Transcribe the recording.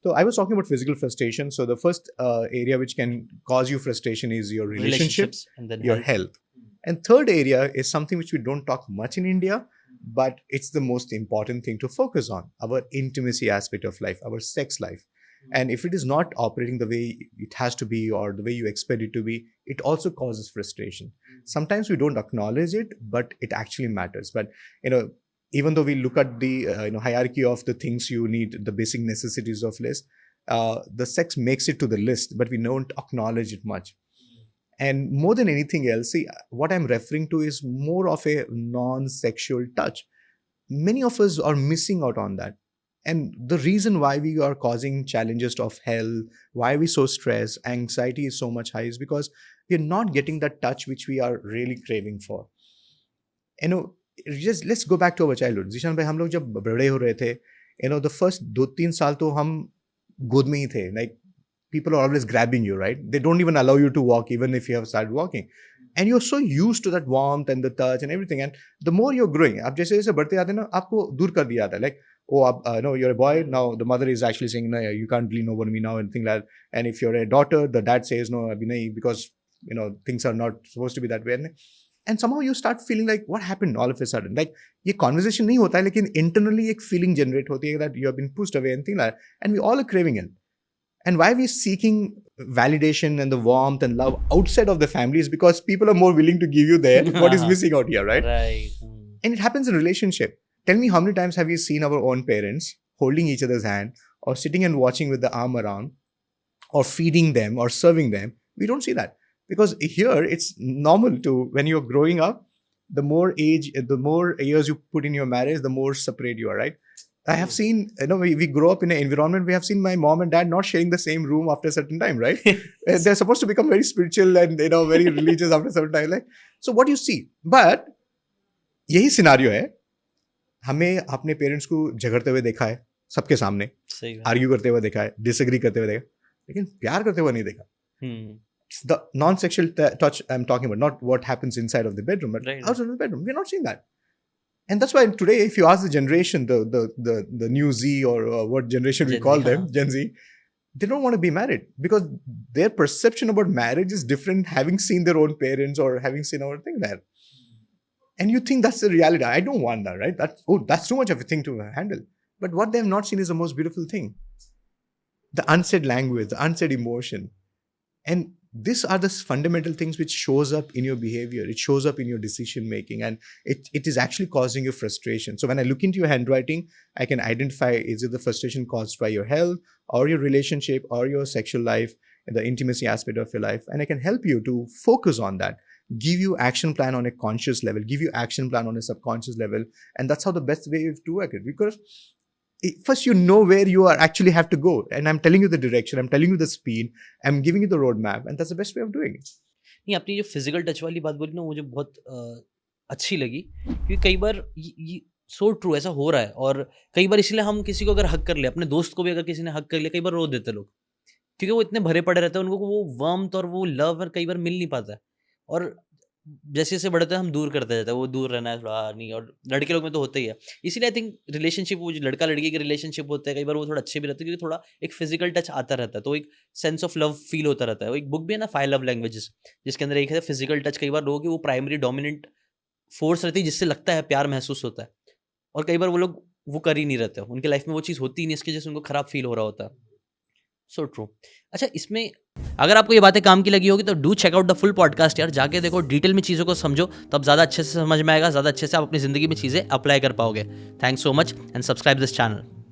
So I was talking about physical frustration. So the first area which can cause you frustration is your relationships, and then your health. And third area is something which we don't talk much in India, but it's the most important thing to focus on, our intimacy aspect of life, our sex life. And if it is not operating the way it has to be or the way you expect it to be, it also causes frustration. Sometimes we don't acknowledge it, but it actually matters. But, even though we look at the hierarchy of the things you need, the basic necessities of list, the sex makes it to the list, but we don't acknowledge it much. And more than anything else, see, what I'm referring to is more of a non-sexual touch. Many of us are missing out on that. And the reason why we are causing challenges of health, why we so stressed, anxiety is so much high, is because we're not getting that touch which we are really craving for. Just let's go back to our childhood. Zishan bhai, हम लोग जब बड़े हो रहे थे, the first 2-3 साल तो हम गोद में ही थे. Like, people are always grabbing you, right? They don't even allow you to walk, even if you have started walking. And you're so used to that warmth and the touch and everything. And the more you're growing, आप जैसे जैसे बढ़ते जाते हैं ना, आपको दूर कर दिया जाता है. Like, oh, no, you're a boy now. The mother is actually saying, no, you can't lean over me now, and things like that. And if you're a daughter, the dad says, no, abhi nahi, because things are not supposed to be that way. And somehow you start feeling like, what happened all of a sudden? Like, ये conversation नहीं होता है, लेकिन internally एक feeling generate होती है that you have been pushed away and things like that. And we all are craving it. And why we're seeking validation and the warmth and love outside of the family is because people are more willing to give you there what is missing out here, right? Right. And it happens in relationship. Tell me, how many times have you seen our own parents holding each other's hand or sitting and watching with the arm around or feeding them or serving them? We don't see that. Because here it's normal to, when you're growing up, the more years you put in your marriage, the more separate you are, right? I have seen, we grow up in an environment, we have seen my mom and dad not sharing the same room after a certain time, right? They're supposed to become very spiritual and, very religious after a certain time. Like, so what do you see? But यही scenario है. हमें अपने parents को झगड़ते हुए देखा है सबके सामने, आर्ग्यू करते हुए देखा है, डिसएग्री करते हुए देखा, लेकिन प्यार करते हुए नहीं देखा. The non-sexual touch I'm talking about, not what happens inside of the bedroom, but outside of the bedroom. We're not seeing that. And that's why today, if you ask the generation, the new Z or what generation we call them, Gen Z, they don't want to be married because their perception about marriage is different, having seen their own parents or having seen our thing there. And you think that's the reality. I don't want that, right? That's too much of a thing to handle. But what they have not seen is the most beautiful thing. The unsaid language, the unsaid emotion. And these are the fundamental things which shows up in your behavior. It shows up in your decision making, and it is actually causing you frustration. So when I look into your handwriting, I can identify, is it the frustration caused by your health or your relationship or your sexual life and the intimacy aspect of your life? And I can help you to focus on that, give you action plan on a conscious level, give you action plan on a subconscious level. And that's how the best way to work it. Because first, where you are actually have to go, and I'm telling you the direction, I'm telling you the speed, I'm giving you the roadmap, and that's the best way of doing it. नहीं, आपने जो physical touch वाली बात बोली ना, मुझे बहुत अच्छी लगी, क्योंकि कई बार सो ट्रू ऐसा हो रहा है. और कई बार इसलिए हम किसी को अगर हक कर ले, अपने दोस्त को भी अगर किसी ने हक कर लिया, कई बार रो देते लोग, क्योंकि वो इतने भरे पड़े रहते हैं, उनको वो वार्मथ और वो लव कई बार मिल नहीं पाता है. और जैसे जैसे बढ़ते हैं हम दूर करते जाते हैं, वो दूर रहना है थोड़ा नहीं. और लड़के लोग में तो होता ही है. इसीलिए आई थिंक रिलेशनशिप, वो जो लड़का लड़की के रिलेशनशिप होते हैं, कई बार वो थोड़ा अच्छे भी रहते हैं, क्योंकि थोड़ा एक फिजिकल टच आता रहता है, तो एक सेंस ऑफ लव फील होता रहता है. वो एक बुक भी है ना, 5 लव लैंग्वेजेस, जिसके अंदर एक है फिजिकल टच. कई बार लोगों की वो प्राइमरी डोमिनेंट फोर्स रहती है, जिससे लगता है प्यार महसूस होता है. और कई बार वो लोग वो कर ही नहीं रहते, उनकी लाइफ में वो चीज़ होती ही नहीं, इसकी वजह से उनको खराब फील हो रहा होता है. So true. अच्छा, इसमें अगर आपको ये बातें काम की लगी होगी तो do check out the full podcast यार. जाके देखो, डिटेल में चीज़ों को समझो, तब ज़्यादा अच्छे से समझ में आएगा, ज़्यादा अच्छे से आप अपनी ज़िंदगी में चीज़ें अप्लाई कर पाओगे. Thanks so much and subscribe this channel.